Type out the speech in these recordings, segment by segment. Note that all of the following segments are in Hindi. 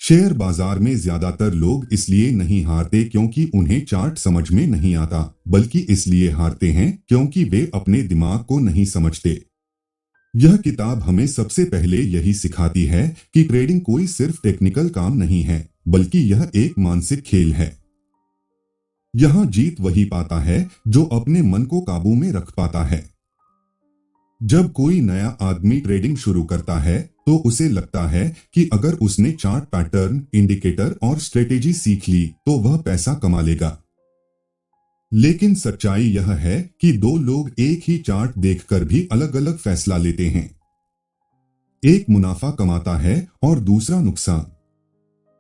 शेयर बाजार में ज्यादातर लोग इसलिए नहीं हारते क्योंकि उन्हें चार्ट समझ में नहीं आता, बल्कि इसलिए हारते हैं क्योंकि वे अपने दिमाग को नहीं समझते। यह किताब हमें सबसे पहले यही सिखाती है कि ट्रेडिंग कोई सिर्फ टेक्निकल काम नहीं है, बल्कि यह एक मानसिक खेल है। यहाँ जीत वही पाता है जो अपने मन को काबू में रख पाता है। जब कोई नया आदमी ट्रेडिंग शुरू करता है तो उसे लगता है कि अगर उसने चार्ट पैटर्न, इंडिकेटर और स्ट्रेटेजी सीख ली तो वह पैसा कमा लेगा। लेकिन सच्चाई यह है कि दो लोग एक ही चार्ट देखकर भी अलग अलग फैसला लेते हैं। एक मुनाफा कमाता है और दूसरा नुकसान।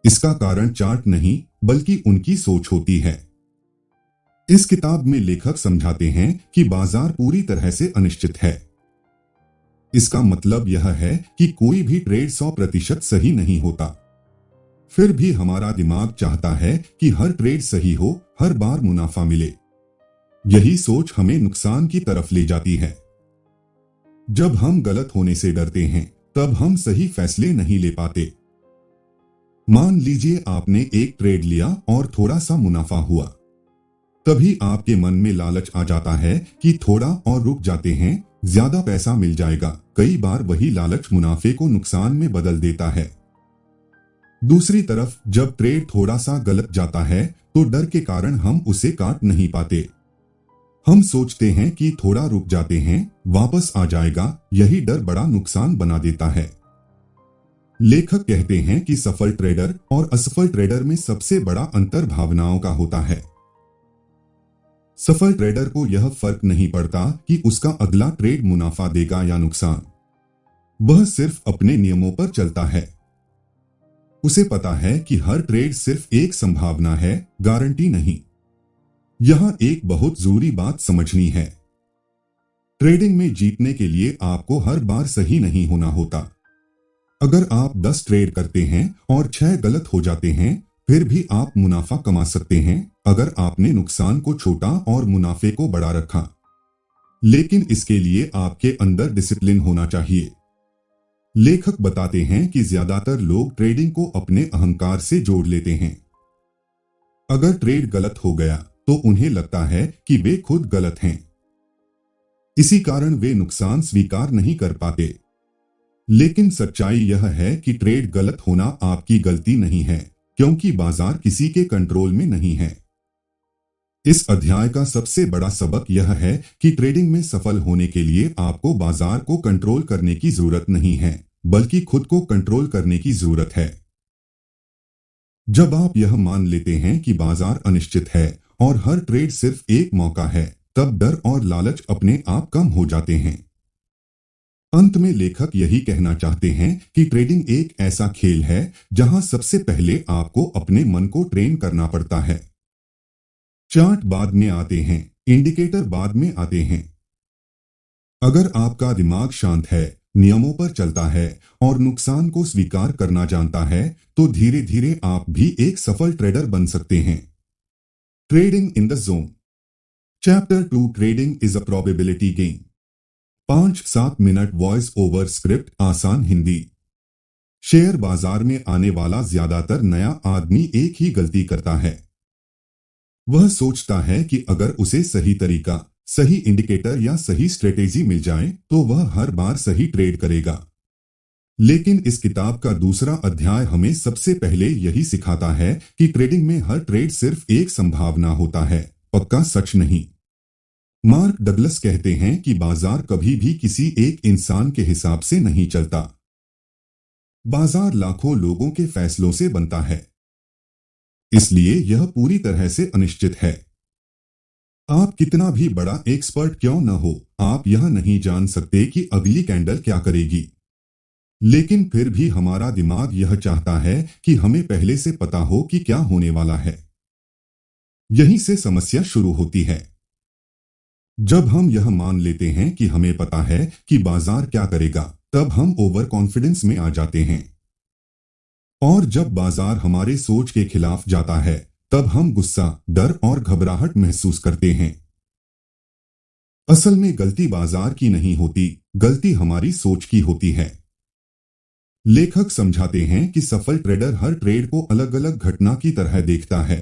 इसका कारण चार्ट नहीं, बल्कि उनकी सोच होती है। इस किताब में लेखक समझाते हैं कि बाजार पूरी तरह से अनिश्चित है। इसका मतलब यह है कि कोई भी ट्रेड 100% सही नहीं होता। फिर भी हमारा दिमाग चाहता है कि हर ट्रेड सही हो, हर बार मुनाफा मिले। यही सोच हमें नुकसान की तरफ ले जाती है। जब हम गलत होने से डरते हैं, तब हम सही फैसले नहीं ले पाते। मान लीजिए आपने एक ट्रेड लिया और थोड़ा सा मुनाफा हुआ। तभी आपके मन में लालच आ जाता है कि थोड़ा और रुक जाते हैं, ज्यादा पैसा मिल जाएगा। कई बार वही लालच मुनाफे को नुकसान में बदल देता है। दूसरी तरफ जब ट्रेड थोड़ा सा गलत जाता है तो डर के कारण हम उसे काट नहीं पाते। हम सोचते हैं कि थोड़ा रुक जाते हैं, वापस आ जाएगा। यही डर बड़ा नुकसान बना देता है। लेखक कहते हैं कि सफल ट्रेडर और असफल ट्रेडर में सबसे बड़ा अंतर भावनाओं का होता है। सफल ट्रेडर को यह फर्क नहीं पड़ता कि उसका अगला ट्रेड मुनाफा देगा या नुकसान। वह सिर्फ अपने नियमों पर चलता है। उसे पता है कि हर ट्रेड सिर्फ एक संभावना है, गारंटी नहीं। यहां एक बहुत जरूरी बात समझनी है। ट्रेडिंग में जीतने के लिए आपको हर बार सही नहीं होना होता। अगर आप 10 ट्रेड करते हैं और 6 गलत हो जाते हैं, फिर भी आप मुनाफा कमा सकते हैं अगर आपने नुकसान को छोटा और मुनाफे को बड़ा रखा। लेकिन इसके लिए आपके अंदर डिसिप्लिन होना चाहिए। लेखक बताते हैं कि ज्यादातर लोग ट्रेडिंग को अपने अहंकार से जोड़ लेते हैं। अगर ट्रेड गलत हो गया तो उन्हें लगता है कि वे खुद गलत हैं। इसी कारण वे नुकसान स्वीकार नहीं कर पाते। लेकिन सच्चाई यह है कि ट्रेड गलत होना आपकी गलती नहीं है, क्योंकि बाजार किसी के कंट्रोल में नहीं है। इस अध्याय का सबसे बड़ा सबक यह है कि ट्रेडिंग में सफल होने के लिए आपको बाजार को कंट्रोल करने की जरूरत नहीं है, बल्कि खुद को कंट्रोल करने की जरूरत है। जब आप यह मान लेते हैं कि बाजार अनिश्चित है और हर ट्रेड सिर्फ एक मौका है, तब डर और लालच अपने आप कम हो जाते हैं। अंत में लेखक यही कहना चाहते हैं कि ट्रेडिंग एक ऐसा खेल है जहां सबसे पहले आपको अपने मन को ट्रेन करना पड़ता है। चार्ट बाद में आते हैं, इंडिकेटर बाद में आते हैं। अगर आपका दिमाग शांत है, नियमों पर चलता है और नुकसान को स्वीकार करना जानता है, तो धीरे धीरे आप भी एक सफल ट्रेडर बन सकते हैं। Trading in the zone. Chapter 2 trading is a probability game. 5-7 minute voice over script, आसान हिंदी। शेयर बाजार में आने वाला ज्यादातर नया आदमी एक ही गलती करता है। वह सोचता है कि अगर उसे सही तरीका, सही इंडिकेटर या सही स्ट्रेटेजी मिल जाए तो वह हर बार सही ट्रेड करेगा। लेकिन इस किताब का दूसरा अध्याय हमें सबसे पहले यही सिखाता है कि ट्रेडिंग में हर ट्रेड सिर्फ एक संभावना होता है, पक्का सच नहीं। मार्क डगलस कहते हैं कि बाजार कभी भी किसी एक इंसान के हिसाब से नहीं चलता। बाजार लाखों लोगों के फैसलों से बनता है। इसलिए यह पूरी तरह से अनिश्चित है। आप कितना भी बड़ा एक्सपर्ट क्यों न हो, आप यह नहीं जान सकते कि अगली कैंडल क्या करेगी। लेकिन फिर भी हमारा दिमाग यह चाहता है कि हमें पहले से पता हो कि क्या होने वाला है। यहीं से समस्या शुरू होती है। जब हम यह मान लेते हैं कि हमें पता है कि बाजार क्या करेगा, तब हम ओवर कॉन्फिडेंस में आ जाते हैं। और जब बाजार हमारे सोच के खिलाफ जाता है, तब हम गुस्सा, डर और घबराहट महसूस करते हैं। असल में गलती बाजार की नहीं होती, गलती हमारी सोच की होती है। लेखक समझाते हैं कि सफल ट्रेडर हर ट्रेड को अलग अलग घटना की तरह देखता है।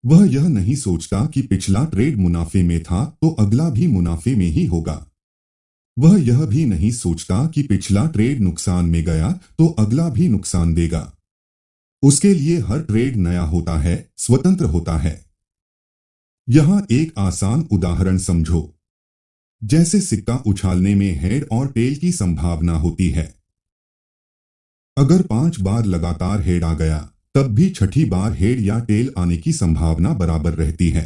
वह यह नहीं सोचता कि पिछला ट्रेड मुनाफे में था तो अगला भी मुनाफे में ही होगा। वह यह भी नहीं सोचता कि पिछला ट्रेड नुकसान में गया तो अगला भी नुकसान देगा। उसके लिए हर ट्रेड नया होता है, स्वतंत्र होता है। यहां एक आसान उदाहरण समझो। जैसे सिक्का उछालने में हेड और टेल की संभावना होती है। अगर 5 बार लगातार हेड आ गया, तब भी छठी बार हेड या टेल आने की संभावना बराबर रहती है।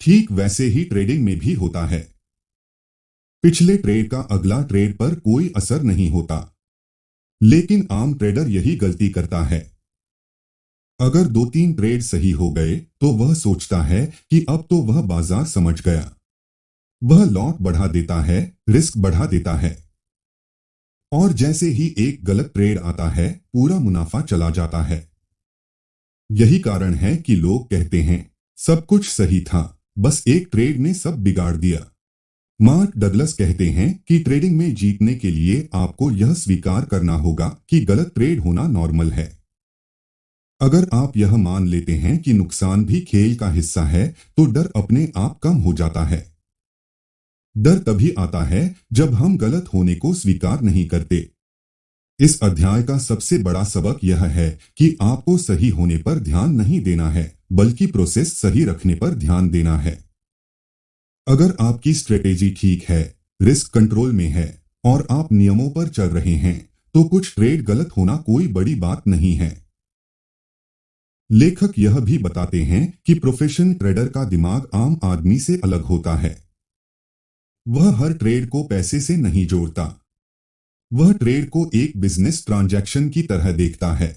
ठीक वैसे ही ट्रेडिंग में भी होता है। पिछले ट्रेड का अगला ट्रेड पर कोई असर नहीं होता। लेकिन आम ट्रेडर यही गलती करता है। अगर 2-3 ट्रेड सही हो गए तो वह सोचता है कि अब तो वह बाजार समझ गया। वह लॉट बढ़ा देता है, रिस्क बढ़ा देता है। और जैसे ही एक गलत ट्रेड आता है, पूरा मुनाफा चला जाता है। यही कारण है कि लोग कहते हैं, सब कुछ सही था, बस एक ट्रेड ने सब बिगाड़ दिया। मार्क डगलस कहते हैं कि ट्रेडिंग में जीतने के लिए आपको यह स्वीकार करना होगा कि गलत ट्रेड होना नॉर्मल है। अगर आप यह मान लेते हैं कि नुकसान भी खेल का हिस्सा है, तो डर अपने आप कम हो जाता है। डर तभी आता है जब हम गलत होने को स्वीकार नहीं करते। इस अध्याय का सबसे बड़ा सबक यह है कि आपको सही होने पर ध्यान नहीं देना है, बल्कि प्रोसेस सही रखने पर ध्यान देना है। अगर आपकी स्ट्रेटेजी ठीक है, रिस्क कंट्रोल में है और आप नियमों पर चल रहे हैं, तो कुछ ट्रेड गलत होना कोई बड़ी बात नहीं है। लेखक यह भी बताते हैं कि प्रोफेशनल ट्रेडर का दिमाग आम आदमी से अलग होता है। वह हर ट्रेड को पैसे से नहीं जोड़ता। वह ट्रेड को एक बिजनेस ट्रांजैक्शन की तरह देखता है।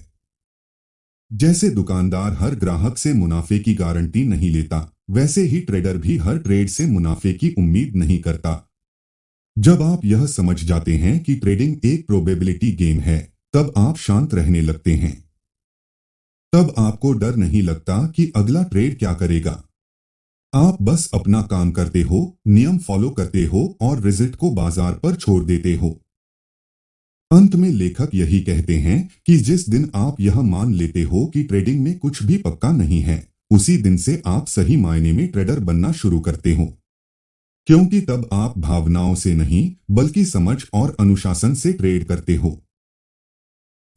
जैसे दुकानदार हर ग्राहक से मुनाफे की गारंटी नहीं लेता, वैसे ही ट्रेडर भी हर ट्रेड से मुनाफे की उम्मीद नहीं करता। जब आप यह समझ जाते हैं कि ट्रेडिंग एक प्रोबेबिलिटी गेम है, तब आप शांत रहने लगते हैं। तब आपको डर नहीं लगता कि अगला ट्रेड क्या करेगा। आप बस अपना काम करते हो, नियम फॉलो करते हो और रिजल्ट को बाजार पर छोड़ देते हो। अंत में लेखक यही कहते हैं कि जिस दिन आप यह मान लेते हो कि ट्रेडिंग में कुछ भी पक्का नहीं है, उसी दिन से आप सही मायने में ट्रेडर बनना शुरू करते हो। क्योंकि तब आप भावनाओं से नहीं, बल्कि समझ और अनुशासन से ट्रेड करते हो।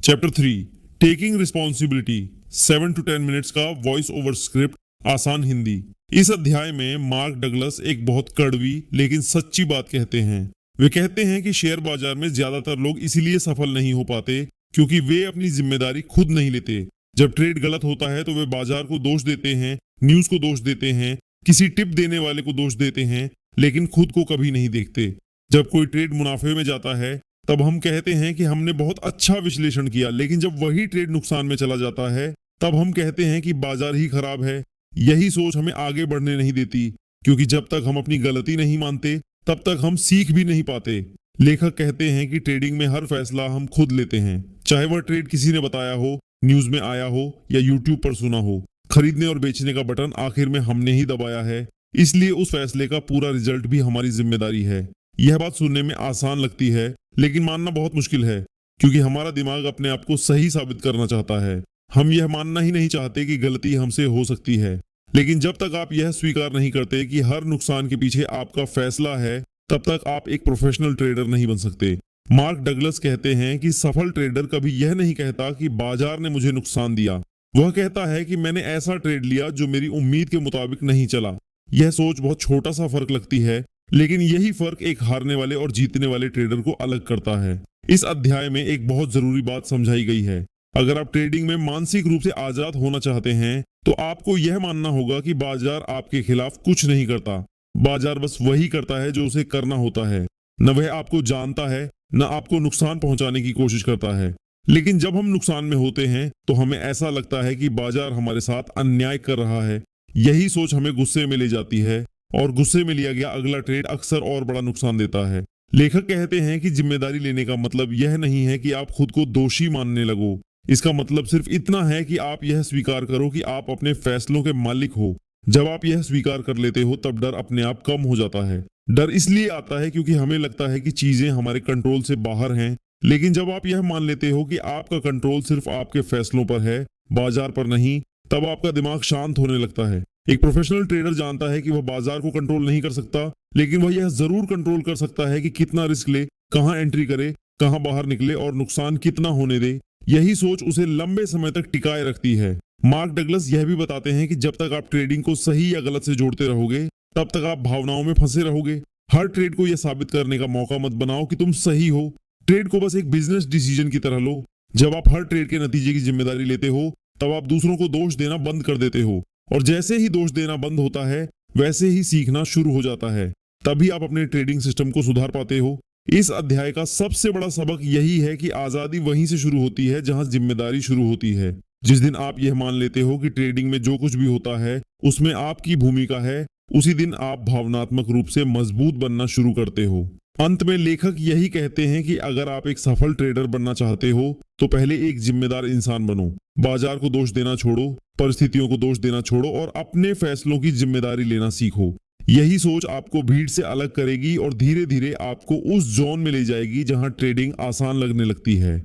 Chapter 3 taking responsibility 7 to 10 minutes का वॉइस ओवर स्क्रिप्ट आसान हिंदी। इस अध्याय में मार्क डगलस एक बहुत कड़वी लेकिन सच्ची बात कहते हैं। वे कहते हैं कि शेयर बाजार में ज्यादातर लोग इसीलिए सफल नहीं हो पाते क्योंकि वे अपनी जिम्मेदारी खुद नहीं लेते। जब ट्रेड गलत होता है तो वे बाजार को दोष देते हैं, न्यूज को दोष देते हैं, किसी टिप देने वाले को दोष देते हैं, लेकिन खुद को कभी नहीं देखते। जब कोई ट्रेड मुनाफे में जाता है तब हम कहते हैं कि हमने बहुत अच्छा विश्लेषण किया, लेकिन जब वही ट्रेड नुकसान में चला जाता है तब हम कहते हैं कि बाजार ही खराब है। यही सोच हमें आगे बढ़ने नहीं देती, क्योंकि जब तक हम अपनी गलती नहीं मानते तब तक हम सीख भी नहीं पाते। लेखक कहते हैं कि ट्रेडिंग में हर फैसला हम खुद लेते हैं, चाहे वह ट्रेड किसी ने बताया हो, न्यूज में आया हो या यूट्यूब पर सुना हो। खरीदने और बेचने का बटन आखिर में हमने ही दबाया है, इसलिए उस फैसले का पूरा रिजल्ट भी हमारी जिम्मेदारी है। यह बात सुनने में आसान लगती है, लेकिन मानना बहुत मुश्किल है, क्योंकि हमारा दिमाग अपने आप को सही साबित करना चाहता है। हम यह मानना ही नहीं चाहते कि गलती हमसे हो सकती है। लेकिन जब तक आप यह स्वीकार नहीं करते कि हर नुकसान के पीछे आपका फैसला है, तब तक आप एक प्रोफेशनल ट्रेडर नहीं बन सकते। मार्क डगलस कहते हैं कि सफल ट्रेडर कभी यह नहीं कहता कि बाजार ने मुझे नुकसान दिया। वह कहता है कि मैंने ऐसा ट्रेड लिया जो मेरी उम्मीद के मुताबिक नहीं चला। यह सोच बहुत छोटा सा फर्क लगती है, लेकिन यही फर्क एक हारने वाले और जीतने वाले ट्रेडर को अलग करता है। इस अध्याय में एक बहुत जरूरी बात समझाई गई है। अगर आप ट्रेडिंग में मानसिक रूप से आजाद होना चाहते हैं तो आपको यह मानना होगा कि बाजार आपके खिलाफ कुछ नहीं करता। बाजार बस वही करता है जो उसे करना होता है। न वह आपको जानता है, न आपको नुकसान पहुंचाने की कोशिश करता है। लेकिन जब हम नुकसान में होते हैं तो हमें ऐसा लगता है कि बाजार हमारे साथ अन्याय कर रहा है। यही सोच हमें गुस्से में ले जाती है, और गुस्से में लिया गया अगला ट्रेड अक्सर और बड़ा नुकसान देता है। लेखक कहते हैं कि जिम्मेदारी लेने का मतलब यह नहीं है कि आप खुद को दोषी मानने लगो। इसका मतलब सिर्फ इतना है कि आप यह स्वीकार करो कि आप अपने फैसलों के मालिक हो। जब आप यह स्वीकार कर लेते हो तब डर अपने आप कम हो जाता है। डर इसलिए आता है क्योंकि हमें लगता है कि चीजें हमारे कंट्रोल से बाहर हैं, लेकिन जब आप यह मान लेते हो कि आपका कंट्रोल सिर्फ आपके फैसलों पर है, बाजार पर नहीं, तब आपका दिमाग शांत होने लगता है। एक प्रोफेशनल ट्रेडर जानता है कि वह बाजार को कंट्रोल नहीं कर सकता, लेकिन वह यह जरूर कंट्रोल कर सकता है कि कितना रिस्क ले, कहां एंट्री करे, कहां बाहर निकले और नुकसान कितना होने दे। यही सोच उसे लंबे समय तक टिकाए रखती है। मार्क डगलस यह भी बताते हैं कि जब तक आप ट्रेडिंग को सही या गलत से जोड़ते रहोगे, तब तक आप भावनाओं में फंसे रहोगे। हर ट्रेड को यह साबित करने का मौका मत बनाओ कि तुम सही हो। ट्रेड को बस एक बिजनेस डिसीजन की तरह लो। जब आप हर ट्रेड के नतीजे की जिम्मेदारी लेते हो, तब आप दूसरों को दोष देना बंद कर देते हो, और जैसे ही दोष देना बंद होता है, वैसे ही सीखना शुरू हो जाता है। तभी आप अपने ट्रेडिंग सिस्टम को सुधार पाते हो। इस अध्याय का सबसे बड़ा सबक यही है कि आजादी वहीं से शुरू होती है जहां जिम्मेदारी शुरू होती है। जिस दिन आप यह मान लेते हो कि ट्रेडिंग में जो कुछ भी होता है उसमें आपकी भूमिका है, उसी दिन आप भावनात्मक रूप से मजबूत बनना शुरू करते हो। अंत में लेखक यही कहते हैं कि अगर आप एक सफल ट्रेडर बनना चाहते हो तो पहले एक जिम्मेदार इंसान बनो। बाजार को दोष देना छोड़ो, परिस्थितियों को दोष देना छोड़ो और अपने फैसलों की जिम्मेदारी लेना सीखो। यही सोच आपको भीड़ से अलग करेगी और धीरे धीरे आपको उस जोन में ले जाएगी जहां ट्रेडिंग आसान लगने लगती है।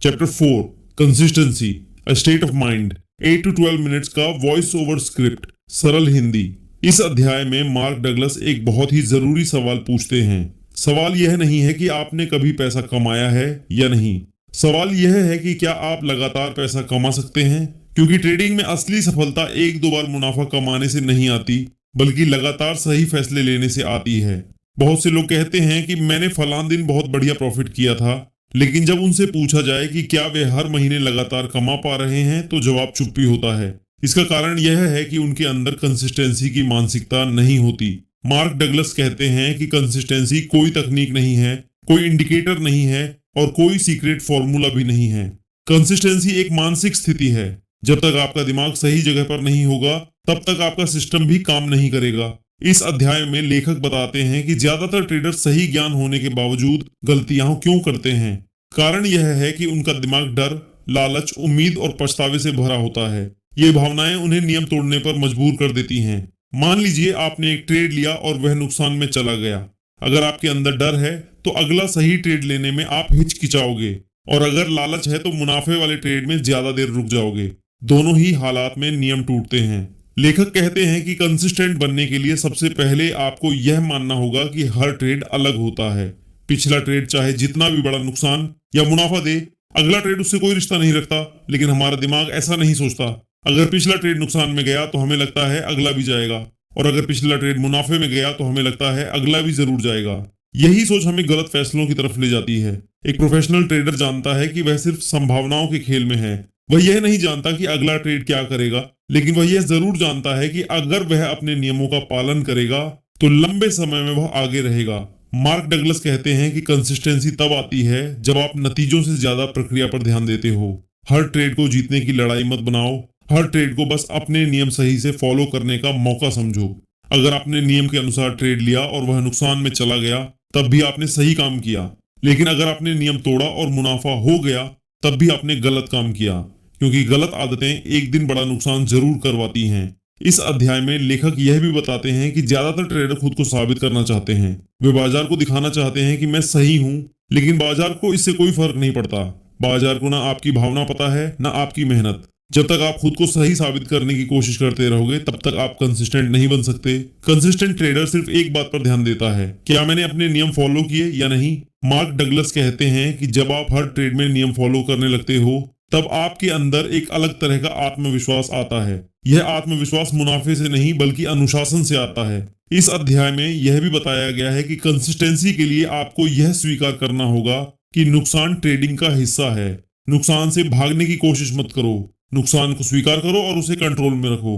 Chapter 4 consistency, a state of mind, 8 to 12 minutes का वॉइस ओवर स्क्रिप्ट, सरल हिंदी। इस अध्याय में मार्क डगलस एक बहुत ही जरूरी सवाल पूछते हैं। सवाल यह नहीं है कि आपने कभी पैसा कमाया है या नहीं। सवाल यह है कि क्या आप लगातार पैसा कमा सकते हैं, क्योंकि ट्रेडिंग में असली सफलता एक दो बार मुनाफा कमाने से नहीं आती, बल्कि लगातार सही फैसले लेने से आती है। बहुत से लोग कहते हैं कि मैंने फलान दिन बहुत बढ़िया प्रॉफिट किया था, लेकिन जब उनसे पूछा जाए कि क्या वे हर महीने लगातार कमा पा रहे हैं, तो जवाब चुप्पी होता है। इसका कारण यह है कि उनके अंदर कंसिस्टेंसी की मानसिकता नहीं होती। मार्क डगलस कहते हैं कि कंसिस्टेंसी कोई तकनीक नहीं है, कोई इंडिकेटर नहीं है और कोई सीक्रेट फॉर्मूला भी नहीं है। कंसिस्टेंसी एक मानसिक स्थिति है। जब तक आपका दिमाग सही जगह पर नहीं होगा, तब तक आपका सिस्टम भी काम नहीं करेगा। इस अध्याय में लेखक बताते हैं कि ज्यादातर ट्रेडर सही ज्ञान होने के बावजूद गलतियां क्यों करते हैं। कारण यह है कि उनका दिमाग डर, लालच, उम्मीद और पछतावे से भरा होता है। ये भावनाएं उन्हें नियम तोड़ने पर मजबूर कर देती हैं। मान लीजिए आपने एक ट्रेड लिया और वह नुकसान में चला गया। अगर आपके अंदर डर है तो अगला सही ट्रेड लेने में आप हिचकिचाओगे, और अगर लालच है तो मुनाफे वाले ट्रेड में ज्यादा देर रुक जाओगे। दोनों ही हालात में नियम टूटते हैं। लेखक कहते हैं कि कंसिस्टेंट बनने के लिए सबसे पहले आपको यह मानना होगा कि हर ट्रेड अलग होता है। पिछला ट्रेड चाहे जितना भी बड़ा नुकसान या मुनाफा दे, अगला ट्रेड उससे कोई रिश्ता नहीं रखता। लेकिन हमारा दिमाग ऐसा नहीं सोचता। अगर पिछला ट्रेड नुकसान में गया तो हमें लगता है अगला भी जाएगा, और अगर पिछला ट्रेड मुनाफे में गया तो हमें लगता है अगला भी जरूर जाएगा। यही सोच हमें गलत फैसलों की तरफ ले जाती है। एक प्रोफेशनल ट्रेडर जानता है कि वह सिर्फ संभावनाओं के खेल में है। वह यह नहीं जानता कि अगला ट्रेड क्या करेगा, लेकिन वह यह जरूर जानता है कि अगर वह अपने नियमों का पालन करेगा तो लंबे समय में वह आगे रहेगा। मार्क डगलस कहते हैं कि कंसिस्टेंसी तब आती है जब आप नतीजों से ज्यादा प्रक्रिया पर ध्यान देते हो। हर ट्रेड को जीतने की लड़ाई मत बनाओ, हर ट्रेड को बस अपने नियम सही से फॉलो करने का मौका समझो। अगर आपने नियम के अनुसार ट्रेड लिया और वह नुकसान में चला गया, तब भी आपने सही काम किया। लेकिन अगर आपने नियम तोड़ा और मुनाफा हो गया, तब भी आपने गलत काम किया, क्योंकि गलत आदतें एक दिन बड़ा नुकसान जरूर करवाती हैं। इस अध्याय में लेखक यह भी बताते हैं कि ज्यादातर ट्रेडर खुद को साबित करना चाहते हैं। वे बाजार को दिखाना चाहते हैं कि मैं सही हूं, लेकिन बाजार को इससे कोई फर्क नहीं पड़ता। बाजार को ना आपकी भावना पता है, ना आपकी मेहनत। जब तक आप खुद को सही साबित करने की कोशिश करते रहोगे, तब तक आप कंसिस्टेंट नहीं बन सकते। कंसिस्टेंट ट्रेडर सिर्फ एक बात पर ध्यान देता है, क्या मैंने अपने नियम फॉलो किए या नहीं। मार्क डगलस कहते हैं कि जब आप हर ट्रेड में नियम फॉलो करने लगते हो, तब आपके अंदर एक अलग तरह का आत्मविश्वास आता है। यह आत्मविश्वास मुनाफे से नहीं बल्कि अनुशासन से आता है। इस अध्याय में यह भी बताया गया है कि कंसिस्टेंसी के लिए आपको यह स्वीकार करना होगा कि नुकसान ट्रेडिंग का हिस्सा है। नुकसान से भागने की कोशिश मत करो, नुकसान को स्वीकार करो और उसे कंट्रोल में रखो।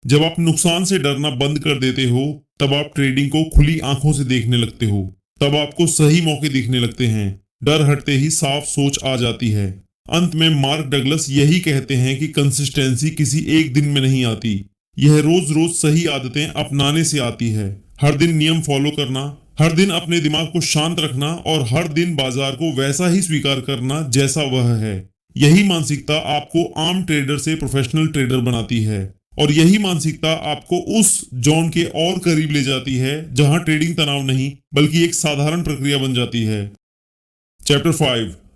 जब आप नुकसान से डरना बंद कर देते हो, तब आप ट्रेडिंग को खुली आंखों से देखने लगते हो। तब आपको सही मौके दिखने लगते हैं। डर हटते ही साफ सोच आ जाती है। अंत में मार्क डगलस यही कहते हैं कि कंसिस्टेंसी किसी एक दिन में नहीं आती, यह रोज रोज सही आदतें अपनाने से आती है। हर दिन नियम फॉलो करना, हर दिन अपने दिमाग को शांत रखना और हर दिन बाजार को वैसा ही स्वीकार करना जैसा वह है। यही मानसिकता आपको आम ट्रेडर से प्रोफेशनल ट्रेडर बनाती है, और यही मानसिकता आपको उस जोन के और करीब ले जाती है जहां ट्रेडिंग तनाव नहीं बल्कि एक साधारण प्रक्रिया बन जाती है। Chapter 5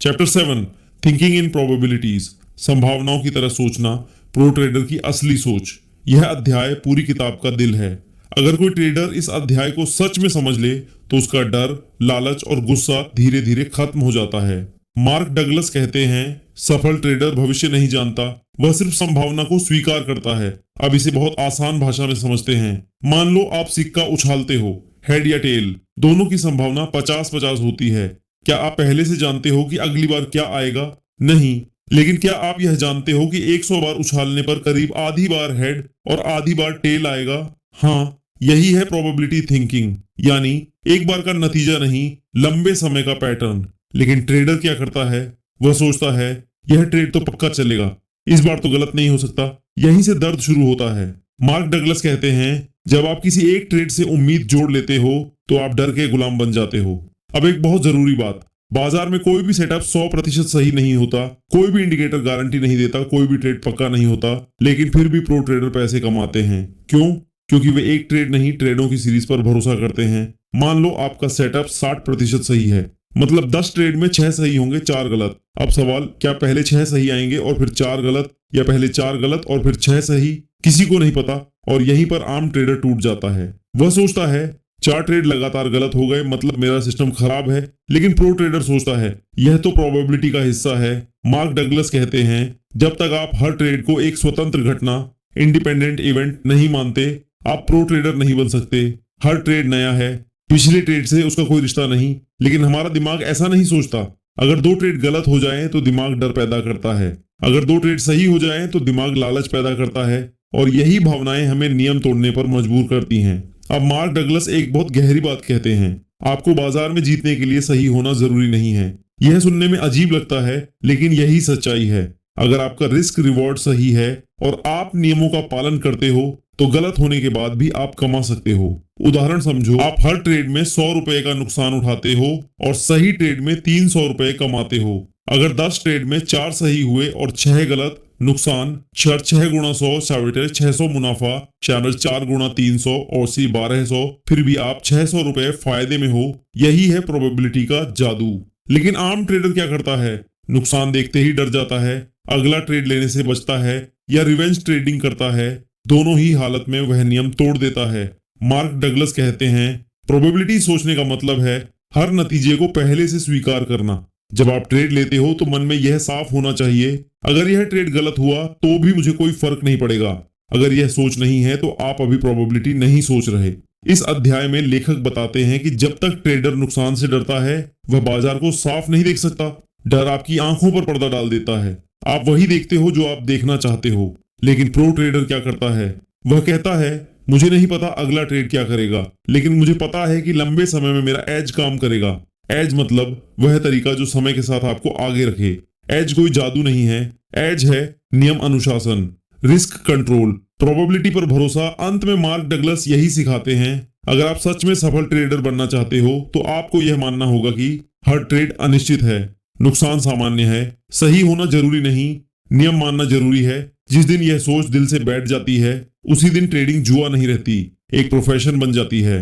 chapter 7 thinking in probabilities, संभावनाओं की तरह सोचना, प्रो ट्रेडर की असली सोच। यह अध्याय पूरी किताब का दिल है। अगर कोई ट्रेडर इस अध्याय को सच में समझ ले तो उसका डर, लालच और गुस्सा धीरे धीरे खत्म हो जाता है। मार्क डगलस कहते हैं, सफल ट्रेडर भविष्य नहीं जानता, वह सिर्फ संभावना को स्वीकार करता है। अब इसे बहुत आसान भाषा में समझते हैं। मान लो आप सिक्का उछालते हो, हेड या टेल, दोनों की संभावना 50-50 होती है। क्या आप पहले से जानते हो कि अगली बार क्या आएगा? नहीं। लेकिन क्या आप यह जानते हो कि 100 बार उछालने पर करीब आधी बार हेड और आधी बार टेल आएगा? हाँ, यही है प्रोबेबिलिटी थिंकिंग, यानी एक बार का नतीजा नहीं, लंबे समय का पैटर्न। लेकिन ट्रेडर क्या करता है? वह सोचता है यह ट्रेड तो पक्का चलेगा, इस बार तो गलत नहीं हो सकता। यहीं से दर्द शुरू होता है। मार्क डगलस कहते हैं, जब आप किसी एक ट्रेड से उम्मीद जोड़ लेते हो तो आप डर के गुलाम बन जाते हो। अब एक बहुत जरूरी बात, बाजार में कोई भी सेटअप 100% सही नहीं होता, कोई भी इंडिकेटर गारंटी नहीं देता, कोई भी ट्रेड पक्का नहीं होता, लेकिन फिर भी प्रो ट्रेडर पैसे कमाते हैं। क्यों? क्योंकि वे एक ट्रेड नहीं, ट्रेडों की सीरीज पर भरोसा करते हैं। मान लो आपका सेटअप 60% सही है, मतलब 10 ट्रेड में 6 सही होंगे, 4 गलत। अब सवाल, क्या पहले 6 सही आएंगे और फिर 4 गलत, या पहले 4 गलत और फिर 6 सही? किसी को नहीं पता। और यहीं पर आम ट्रेडर टूट जाता है। वह सोचता है 4 ट्रेड लगातार गलत हो गए, मतलब मेरा सिस्टम खराब है। लेकिन प्रो ट्रेडर सोचता है यह तो प्रोबेबिलिटी का हिस्सा है। मार्क डगलस कहते हैं, जब तक आप हर ट्रेड को एक स्वतंत्र घटना, इंडिपेंडेंट इवेंट नहीं मानते, आप प्रो ट्रेडर नहीं बन सकते। हर ट्रेड नया है, पिछले ट्रेड से उसका कोई रिश्ता नहीं। लेकिन हमारा दिमाग ऐसा नहीं सोचता। अगर 2 ट्रेड गलत हो जाएं तो दिमाग डर पैदा करता है, अगर 2 ट्रेड सही हो जाएं तो दिमाग लालच पैदा करता है, और यही भावनाएं हमें नियम तोड़ने पर मजबूर करती हैं। अब मार्क डगलस एक बहुत गहरी बात कहते हैं, आपको बाजार में जीतने के लिए सही होना जरूरी नहीं है। यह सुनने में अजीब लगता है, लेकिन यही सच्चाई है। अगर आपका रिस्क रिवॉर्ड सही है और आप नियमों का पालन करते हो तो गलत होने के बाद भी आप कमा सकते हो। उदाहरण समझो, आप हर ट्रेड में 100 रुपए का नुकसान उठाते हो और सही ट्रेड में 300 रुपए कमाते हो। अगर 10 ट्रेड में 4 सही हुए और 6 गलत, नुकसान 6 गुणा 100 600 मुनाफा 4 गुणा 300 और 1200, फिर भी आप 600 रुपए फायदे में हो। यही है प्रोबेबिलिटी का जादू। लेकिन आम ट्रेडर क्या करता है? नुकसान देखते ही डर जाता है, अगला ट्रेड लेने से बचता है या रिवेंज ट्रेडिंग करता है। दोनों ही हालत में वह नियम तोड़ देता है। मार्क डगलस कहते हैं, प्रोबेबिलिटी सोचने का मतलब है हर नतीजे को पहले से स्वीकार करना। जब आप ट्रेड लेते हो तो मन में यह साफ होना चाहिए, अगर यह ट्रेड गलत हुआ तो भी मुझे कोई फर्क नहीं पड़ेगा। अगर यह सोच नहीं है तो आप अभी प्रोबेबिलिटी नहीं सोच रहे। इस अध्याय में लेखक बताते हैं कि जब तक ट्रेडर नुकसान से डरता है वह बाजार को साफ नहीं देख सकता। डर आपकी आंखों पर पर्दा डाल देता है, आप वही देखते हो जो आप देखना चाहते हो। लेकिन प्रो ट्रेडर क्या करता है? वह कहता है, मुझे नहीं पता अगला ट्रेड क्या करेगा, लेकिन मुझे पता है कि लंबे समय में मेरा एज काम करेगा। एज मतलब वह तरीका जो समय के साथ आपको आगे रखे। एज कोई जादू नहीं है, एज है नियम अनुशासन, रिस्क कंट्रोल, प्रोबेबिलिटी पर भरोसा। अंत में मार्क डगलस यही सिखाते हैं, अगर आप सच में सफल ट्रेडर बनना चाहते हो तो आपको यह मानना होगा कि हर ट्रेड अनिश्चित है, नुकसान सामान्य है, सही होना जरूरी नहीं, नियम मानना जरूरी है। जिस दिन यह सोच दिल से बैठ जाती है उसी दिन ट्रेडिंग जुआ नहीं रहती, एक प्रोफेशन बन जाती है।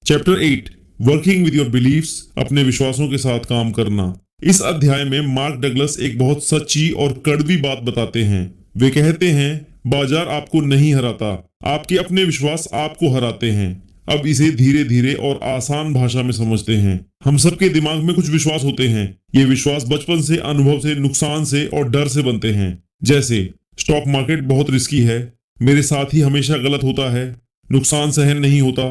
Chapter 8 working with your beliefs, अपने विश्वासों के साथ काम करना। इस अध्याय में मार्क डगलस एक बहुत सच्ची और कड़वी बात बताते हैं। वे कहते हैं, बाजार आपको नहीं हराता, आपके अपने विश्वास आपको हराते हैं। अब इसे धीरे धीरे और आसान भाषा में समझते हैं। हम सबके दिमाग में कुछ विश्वास होते हैं। ये विश्वास बचपन से, अनुभव से, नुकसान से और डर से बनते हैं। जैसे स्टॉक मार्केट बहुत रिस्की है, मेरे साथ ही हमेशा गलत होता है, नुकसान सहन नहीं होता,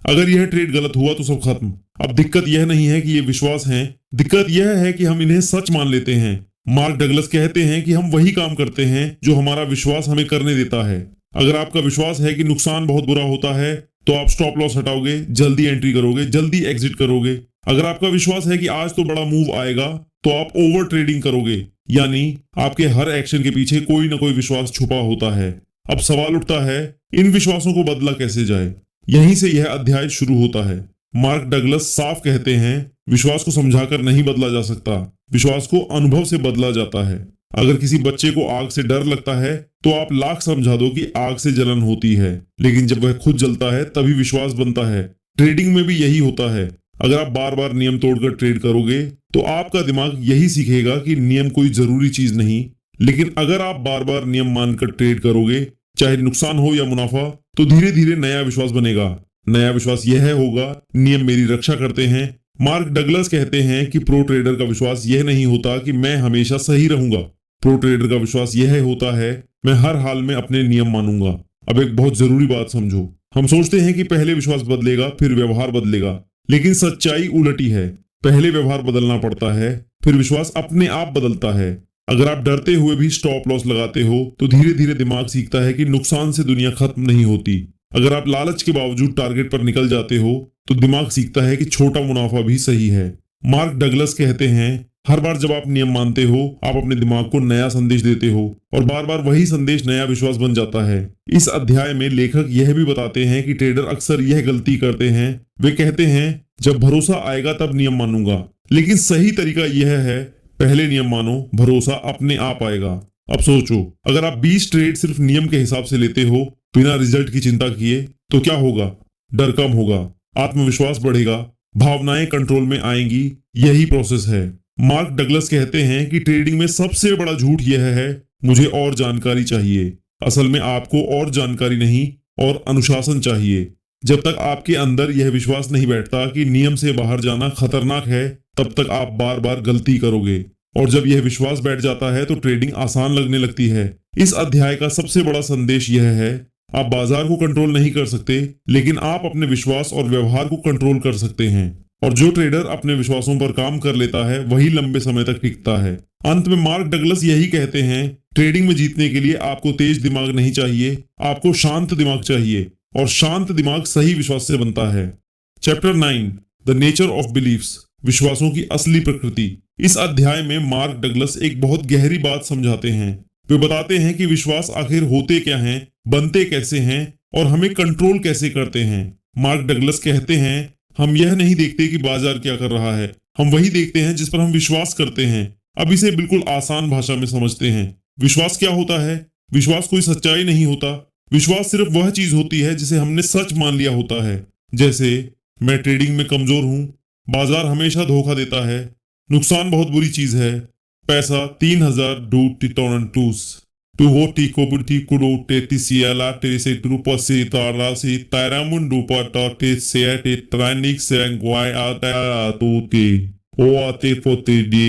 अगर यह ट्रेड गलत हुआ तो सब खत्म। अब दिक्कत यह नहीं है कि ये विश्वास हैं, दिक्कत यह है कि हम इन्हें सच मान लेते हैं। मार्क डगलस कहते हैं कि हम वही काम करते हैं जो हमारा विश्वास हमें करने देता है। अगर आपका विश्वास है कि नुकसान बहुत बुरा होता है तो आप स्टॉप लॉस हटाओगे, जल्दी एंट्री करोगे, जल्दी एग्जिट करोगे। अगर आपका विश्वास है कि आज तो बड़ा मूव आएगा तो आप ओवर ट्रेडिंग करोगे, यानी आपके हर एक्शन के पीछे कोई ना कोई विश्वास छुपा होता है। अब सवाल उठता है, इन विश्वासों को बदला कैसे जाए? यहीं से यह अध्याय शुरू होता है। मार्क डगलस साफ कहते हैं, विश्वास को समझाकर नहीं बदला जा सकता, विश्वास को अनुभव से बदला जाता है। अगर किसी बच्चे को आग से डर लगता है तो आप लाख समझा दो कि आग से जलन होती है, लेकिन जब वह खुद जलता है तभी विश्वास बनता है। ट्रेडिंग में भी यही होता है। अगर आप बार बार नियम तोड़कर ट्रेड करोगे तो आपका दिमाग यही सीखेगा कि नियम कोई जरूरी चीज नहीं। लेकिन अगर आप बार बार नियम मानकर ट्रेड करोगे, चाहे नुकसान हो या मुनाफा, तो धीरे धीरे नया विश्वास बनेगा। नया विश्वास यह होगा, नियम मेरी रक्षा करते हैं। मार्क डगलस कहते हैं कि प्रो ट्रेडर का विश्वास यह नहीं होता कि मैं हमेशा सही रहूंगा। प्रो ट्रेडर का विश्वास यह होता है, मैं हर हाल में अपने नियम मानूंगा। अब एक बहुत जरूरी बात समझो, हम सोचते हैं कि पहले विश्वास बदलेगा फिर व्यवहार बदलेगा, लेकिन सच्चाई उलटी है। पहले व्यवहार बदलना पड़ता है, फिर विश्वास अपने आप बदलता है। अगर आप डरते हुए भी स्टॉप लॉस लगाते हो तो धीरे धीरे दिमाग सीखता है कि नुकसान से दुनिया खत्म नहीं होती। अगर आप लालच के बावजूद टारगेट पर निकल जाते हो तो दिमाग सीखता है कि छोटा मुनाफा भी सही है। मार्क डगलस कहते हैं, हर बार जब आप नियम मानते हो आप अपने दिमाग को नया संदेश देते हो और बार बार वही संदेश नया विश्वास बन जाता है। इस अध्याय में लेखक यह भी बताते हैं कि ट्रेडर अक्सर यह गलती करते हैं। वे कहते हैं जब भरोसा आएगा तब नियम मानूंगा, लेकिन सही तरीका यह है पहले नियम मानो, भरोसा अपने आप आएगा। अब सोचो, अगर आप 20 ट्रेड सिर्फ नियम के हिसाब से लेते हो बिना रिजल्ट की चिंता किए तो क्या होगा? डर कम होगा, आत्मविश्वास बढ़ेगा, भावनाएं कंट्रोल में आएंगी। यही प्रोसेस है। मार्क डगलस कहते हैं कि ट्रेडिंग में सबसे बड़ा झूठ यह है, मुझे और जानकारी चाहिए। असल में आपको और जानकारी नहीं और अनुशासन चाहिए। जब तक आपके अंदर यह विश्वास नहीं बैठता कि नियम से बाहर जाना खतरनाक है, तब तक आप बार बार गलती करोगे। और जब यह विश्वास बैठ जाता है तो ट्रेडिंग आसान लगने लगती है। इस अध्याय का सबसे बड़ा संदेश यह है, आप बाजार को कंट्रोल नहीं कर सकते, लेकिन आप अपने विश्वास और व्यवहार को कंट्रोल कर सकते हैं। और जो ट्रेडर अपने विश्वासों पर काम कर लेता है वही लंबे समय तक टिकता है। अंत में मार्क डगलस यही कहते हैं, ट्रेडिंग में जीतने के लिए आपको तेज दिमाग नहीं चाहिए, आपको शांत दिमाग चाहिए, और शांत दिमाग सही विश्वास से बनता है। Chapter 9, the nature of beliefs, विश्वासों की असली प्रकृति। इस अध्याय में मार्क डगलस एक बहुत गहरी बात समझाते हैं। वे बताते हैं कि विश्वास आखिर होते क्या हैं, बनते कैसे हैं और हमें कंट्रोल कैसे करते हैं। मार्क डगलस कहते हैं, हम यह नहीं देखते कि बाजार क्या कर रहा है, हम वही देखते हैं जिस पर हम विश्वास करते हैं। अब इसे बिल्कुल आसान भाषा में समझते हैं। विश्वास क्या होता है? विश्वास कोई सच्चाई नहीं होता। विश्वास सिर्फ वह चीज होती है जिसे हमने सच मान लिया होता है। जैसे मैं ट्रेडिंग में कमजोर हूं, बाजार हमेशा धोखा देता है, नुकसान बहुत बुरी चीज है, पैसा 3000 du tus. Tu hoti kobuti kuro te tisiala te se trupa se tara se taramun dupa ta te se te tranik se nguai ata tu te o ate fote di.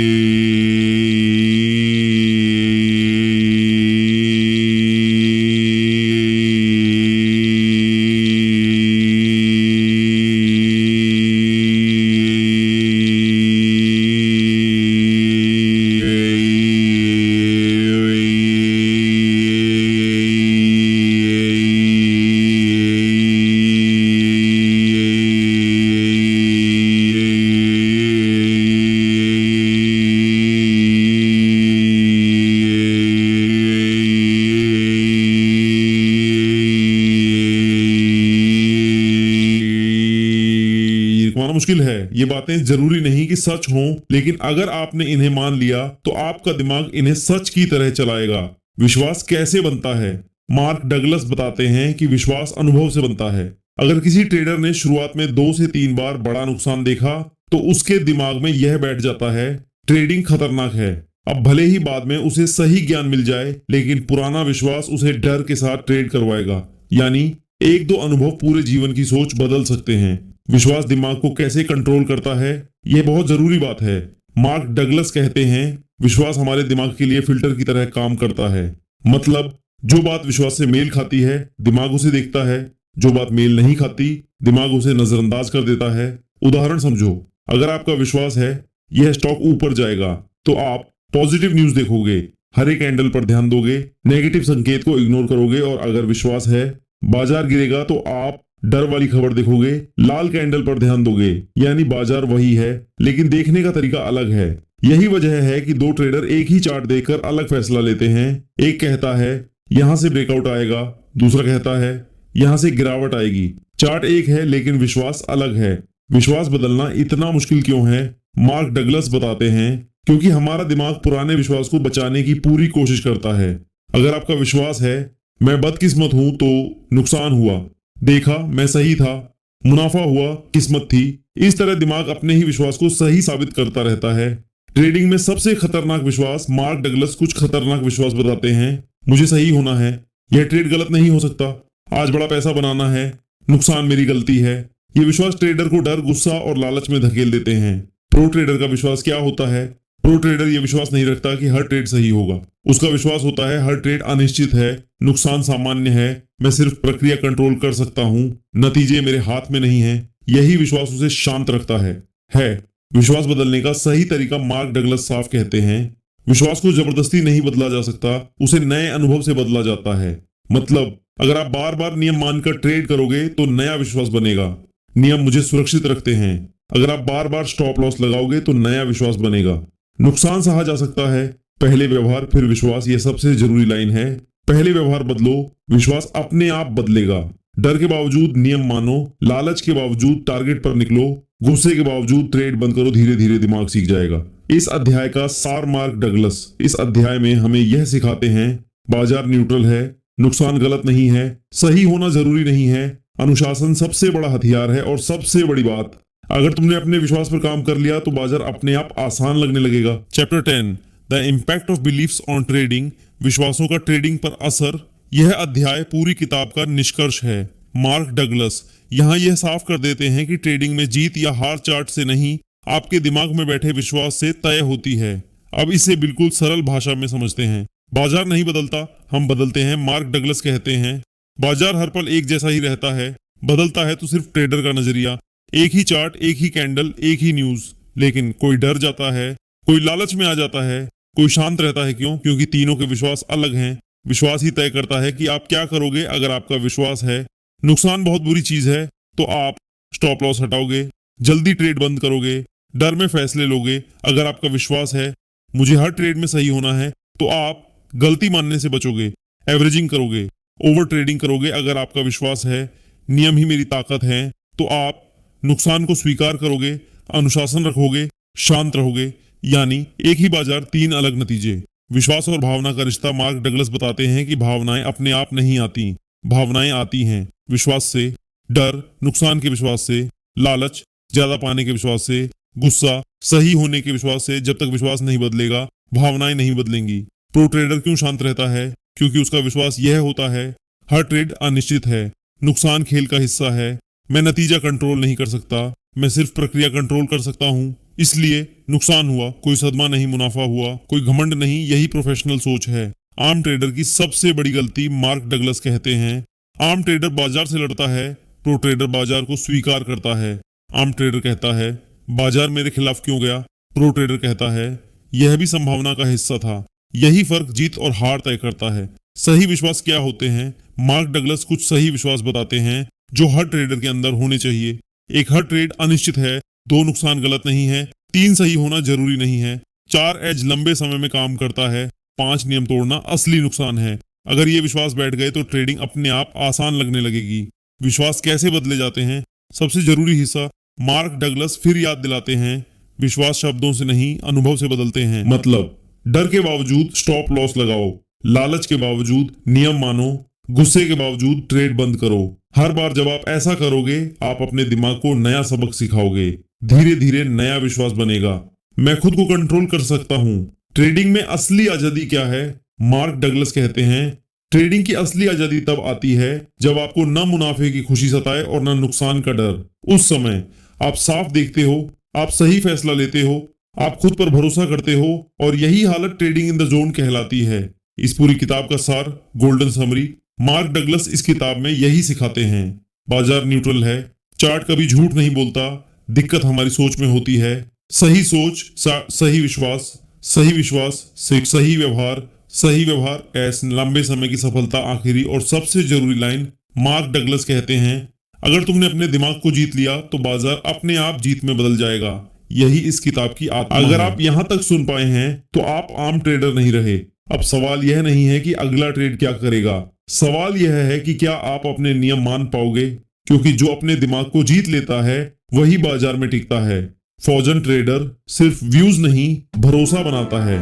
मुश्किल है। ये बातें जरूरी नहीं कि सच हों, लेकिन अगर आपने इन्हें मान लिया तो आपका दिमाग इन्हें सच की तरह चलाएगा। विश्वास कैसे बनता है? मार्क डगलस बताते हैं कि विश्वास अनुभव से बनता है। अगर किसी ट्रेडर ने शुरुआत में 2 से 3 बार बड़ा नुकसान देखा तो उसके दिमाग में यह बैठ जाता है, ट्रेडिंग खतरनाक है। अब भले ही बाद में उसे सही ज्ञान मिल जाए, लेकिन पुराना विश्वास उसे डर के साथ ट्रेड करवाएगा। यानी 1-2 अनुभव पूरे जीवन की सोच बदल सकते हैं। विश्वास दिमाग को कैसे कंट्रोल करता है, यह बहुत जरूरी बात है। मार्क डगलस कहते हैं, विश्वास हमारे दिमाग के लिए फिल्टर की तरह काम करता है। मतलब जो बात विश्वास से मेल खाती है दिमाग उसे देखता है, जो बात मेल नहीं खाती दिमाग उसे नजरअंदाज कर देता है। उदाहरण समझो, अगर आपका विश्वास है यह स्टॉक ऊपर जाएगा तो आप पॉजिटिव न्यूज देखोगे, हरे कैंडल पर ध्यान दोगे, नेगेटिव संकेत को इग्नोर करोगे। और अगर विश्वास है बाजार गिरेगा तो आप डर वाली खबर देखोगे, लाल कैंडल पर ध्यान दोगे। यानी बाजार वही है, लेकिन देखने का तरीका अलग है। यही वजह है कि 2 ट्रेडर एक ही चार्ट देखकर अलग फैसला लेते हैं। एक कहता है यहां से ब्रेकआउट आएगा, दूसरा कहता है यहां से गिरावट आएगी। चार्ट एक है लेकिन विश्वास अलग है। विश्वास बदलना इतना मुश्किल क्यों है? मार्क डगलस बताते हैं, क्योंकि हमारा दिमाग पुराने विश्वास को बचाने की पूरी कोशिश करता है। अगर आपका विश्वास है मैं बदकिस्मत हूं तो नुकसान हुआ, देखा मैं सही था, मुनाफा हुआ, किस्मत थी। इस तरह दिमाग अपने ही विश्वास को सही साबित करता रहता है। ट्रेडिंग में सबसे खतरनाक विश्वास, मार्क डगलस कुछ खतरनाक विश्वास बताते हैं। मुझे सही होना है, यह ट्रेड गलत नहीं हो सकता, आज बड़ा पैसा बनाना है, नुकसान मेरी गलती है। ये विश्वास ट्रेडर को डर, गुस्सा और लालच में धकेल देते हैं। प्रो ट्रेडर का विश्वास क्या होता है? प्रो ट्रेडर यह विश्वास नहीं रखता कि हर ट्रेड सही होगा। उसका विश्वास होता है हर ट्रेड अनिश्चित है, नुकसान सामान्य है, मैं सिर्फ प्रक्रिया कंट्रोल कर सकता हूं, नतीजे मेरे हाथ में नहीं है। यही विश्वास उसे शांत रखता है। विश्वास बदलने का सही तरीका मार्क डगलस साफ कहते हैं, विश्वास को जबरदस्ती नहीं बदला जा सकता, उसे नए अनुभव से बदला जाता है। मतलब अगर आप बार बार नियम मानकर ट्रेड करोगे तो नया विश्वास बनेगा, नियम मुझे सुरक्षित रखते हैं। अगर आप बार बार स्टॉप लॉस लगाओगे तो नया विश्वास बनेगा। नुकसान सहा जा सकता है, पहले व्यवहार फिर विश्वास, ये सबसे जरूरी लाइन है। पहले व्यवहार बदलो, विश्वास अपने आप बदलेगा। डर के बावजूद नियम मानो, लालच के बावजूद टारगेट पर निकलो, गुस्से के बावजूद ट्रेड बंद करो, धीरे धीरे दिमाग सीख जाएगा। इस अध्याय का सार मार्क डगलस इस अध्याय में हमें यह सिखाते हैं, बाजार न्यूट्रल है, नुकसान गलत नहीं है, सही होना जरूरी नहीं है, अनुशासन सबसे बड़ा हथियार है। और सबसे बड़ी बात, अगर तुमने अपने विश्वास पर काम कर लिया तो बाजार अपने आप आसान लगने लगेगा। Chapter 10 the impact of beliefs on trading, विश्वासों का ट्रेडिंग पर असर। यह अध्याय पूरी किताब का निष्कर्ष है। मार्क डगलस यहाँ यह साफ कर देते हैं कि ट्रेडिंग में जीत या हार चार्ट से नहीं, आपके दिमाग में बैठे विश्वास से तय होती है। अब इसे बिल्कुल सरल भाषा में समझते हैं। बाजार नहीं बदलता, हम बदलते हैं। मार्क डगलस कहते हैं बाजार हर पल एक जैसा ही रहता है, बदलता है तो सिर्फ ट्रेडर का नजरिया। एक ही चार्ट, एक ही कैंडल, एक ही न्यूज। लेकिन कोई डर जाता है, कोई लालच में आ जाता है, कोई शांत रहता है। क्यों? क्योंकि तीनों के विश्वास अलग हैं। विश्वास ही तय करता है कि आप क्या करोगे। अगर आपका विश्वास है नुकसान बहुत बुरी चीज है तो आप स्टॉप लॉस हटाओगे, जल्दी ट्रेड बंद करोगे, डर में फैसले लोगे। अगर आपका विश्वास है मुझे हर ट्रेड में सही होना है तो आप गलती मानने से बचोगे, एवरेजिंग करोगे, ओवर ट्रेडिंग करोगे। अगर आपका विश्वास है नियम ही मेरी ताकत है तो आप नुकसान को स्वीकार करोगे, अनुशासन रखोगे, शांत रहोगे। यानी एक ही बाजार, तीन अलग नतीजे। विश्वास और भावना का रिश्ता मार्क डगलस बताते हैं कि भावनाएं अपने आप नहीं आती, भावनाएं आती हैं विश्वास से। डर नुकसान के विश्वास से, लालच ज्यादा पाने के विश्वास से, गुस्सा सही होने के विश्वास से। जब तक विश्वास नहीं बदलेगा भावनाएं नहीं बदलेंगी। प्रो ट्रेडर क्यों शांत रहता है? क्योंकि उसका विश्वास यह होता है हर ट्रेड अनिश्चित है, नुकसान खेल का हिस्सा है, मैं नतीजा कंट्रोल नहीं कर सकता, मैं सिर्फ प्रक्रिया कंट्रोल कर सकता हूँ। इसलिए नुकसान हुआ, कोई सदमा नहीं, मुनाफा हुआ, कोई घमंड नहीं। यही प्रोफेशनल सोच है। आम ट्रेडर की सबसे बड़ी गलती, मार्क डगलस कहते हैं, आम ट्रेडर बाजार से लड़ता है, प्रो ट्रेडर बाजार को स्वीकार करता है। आम ट्रेडर कहता है बाजार मेरे खिलाफ क्यों गया, प्रो ट्रेडर कहता है यह भी संभावना का हिस्सा था। यही फर्क जीत और हार तय करता है। सही विश्वास क्या होते हैं? मार्क डगलस कुछ सही विश्वास बताते हैं जो हर ट्रेडर के अंदर होने चाहिए। एक, हर ट्रेड अनिश्चित है, दो, नुकसान गलत नहीं है, तीन, सही होना जरूरी नहीं है, चार, एज लंबे समय में काम करता है, पांच, नियम तोड़ना असली नुकसान है। अगर ये विश्वास बैठ गए तो ट्रेडिंग अपने आप आसान लगने लगेगी। विश्वास कैसे बदले जाते हैं? सबसे जरूरी हिस्सा मार्क डगलस फिर याद दिलाते हैं, विश्वास शब्दों से नहीं अनुभव से बदलते हैं। मतलब डर के बावजूद स्टॉप लॉस लगाओ, लालच के बावजूद नियम मानो, गुस्से के बावजूद ट्रेड बंद करो। हर बार जब आप ऐसा करोगे आप अपने दिमाग को नया सबक सिखाओगे, धीरे धीरे नया विश्वास बनेगा। मैं खुद को कंट्रोल कर सकता हूँ। ट्रेडिंग में असली आजादी क्या है? मार्क डगलस कहते हैं ट्रेडिंग की असली आजादी तब आती है जब आपको न मुनाफे की खुशी सताए और न नुकसान का डर। उस समय आप साफ देखते हो, आप सही फैसला लेते हो, आप खुद पर भरोसा करते हो, और यही हालत ट्रेडिंग इन द जोन कहलाती है। इस पूरी किताब का सार, गोल्डन समरी, मार्क डगलस इस किताब में यही सिखाते हैं। बाजार न्यूट्रल है, चार्ट कभी झूठ नहीं बोलता, दिक्कत हमारी सोच में होती है। सही सोच, सही विश्वास, सही विश्वास से सही व्यवहार, सही व्यवहार ऐसे लंबे समय की सफलता। आखिरी और सबसे जरूरी लाइन, मार्क डगलस कहते हैं अगर तुमने अपने दिमाग को जीत लिया तो बाजार अपने आप जीत में बदल जाएगा। यही इस किताब की आत्मा है। अगर आप यहाँ तक सुन पाए हैं तो आप आम ट्रेडर नहीं रहे। अब सवाल यह नहीं है कि अगला ट्रेड क्या करेगा, सवाल यह है कि क्या आप अपने नियम मान पाओगे, क्योंकि जो अपने दिमाग को जीत लेता है वही बाजार में टिकता है। फौजन ट्रेडर सिर्फ व्यूज नहीं भरोसा बनाता है।